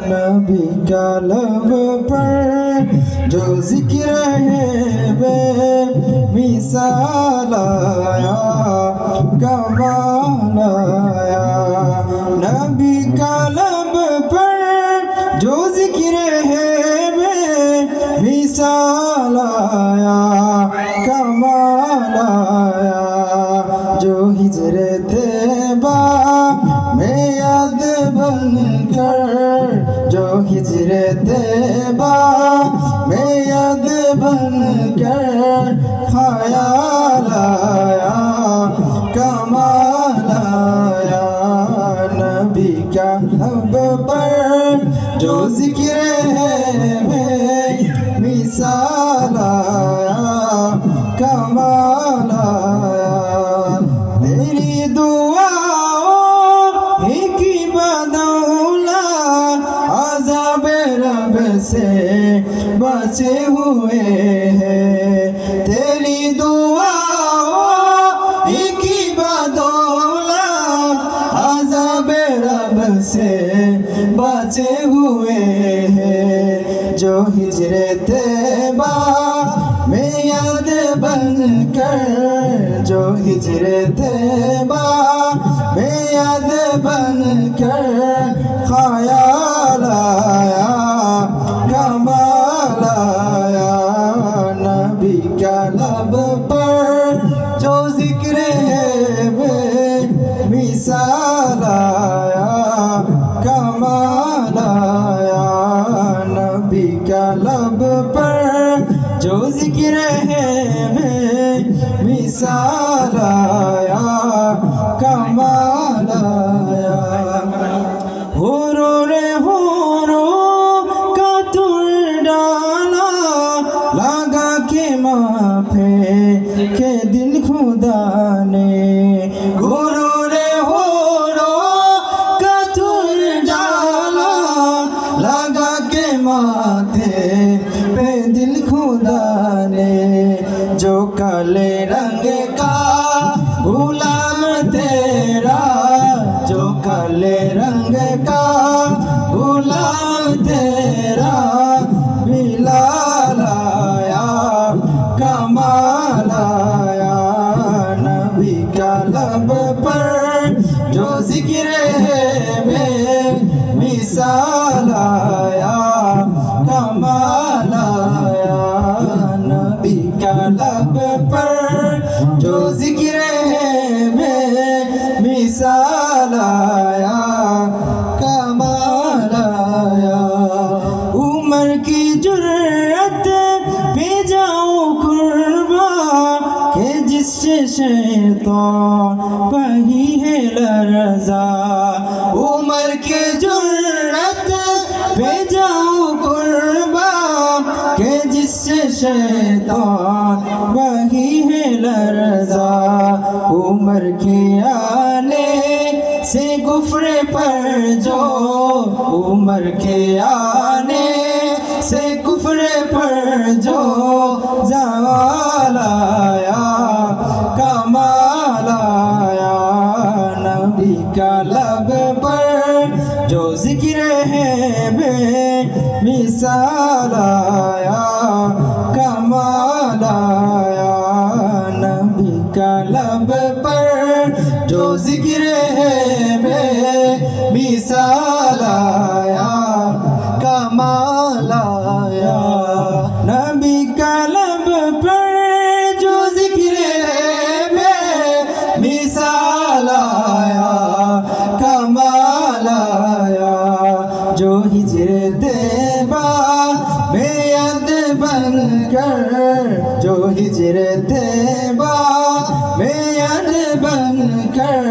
नबी का लब पर जो जिक्र है बेमिसाल आया, कमाल आया। नबी का लब पर जो जिक्र है बेमिसाल आया, कमाल आया। जो हिजरे तैबा में याद बनकर, जो हिजरे तैबा में याद बनकर ख्याल आया, कमाल आया। नबी का लब पर जो जिक्र है मिसाल आया, कमाल आया। तेरी दुआओं की बदौलत अज़ाब रब से बचे हुए हैं। तेरी दुआओं की बदौलत अज़ाब रब से बचे हुए हैं। जो हिजरे तैबा में याद बनकर, जो हिजरे तैबा में याद बनकर ख्याल आया, कमाल आया। नबी का लब पर जो जिक्र है बेमिसाल आया, कमाल आया। नबी का लब पर जो जिक्र है बेमिसाल आया, कमाल आया। हुरो रे हुरो का तुर डाला, लगा के माफे के दिल खुदा ने। हुरो रे हुरो का तुर डाला, लगा के माथे पे दिल खुदा ने। जो काले रंग का गुलाम तेरा, जो काले रंग का गुलाम तेरा बिलाल आया, कमाल आया। नबी का लब पर जो जिक्र है बेमिसाल आया, कमाल आया। नबी का लब पर जो जिक्र है बेमिसाल आया, कमाल आया। उमर की जुर्रत पे जाऊं कुर्बा के जिससे शैतान वही है लरज़ा। उमर की जुर्रत पे जाऊं कुर्बा के जिससे शैतान वही है लरज़ा। उमर के आने से गुफरे पर जो, उमर के आने से गुफरे पर जो ज़वाल आया, कमाल आया। नबी का लब पर जो जिक्र है बेमिसाल आया, कमाल आया। नबी का लब पर जो जिक्र है बेमिसाल आया, कमाल आया। नबी का लब पर जो जिक्र है बेमिसाल आया, कमाल आया। जो हिजरे तैबा में याद बनकर, जो हिजरे तैबा में याद बनकर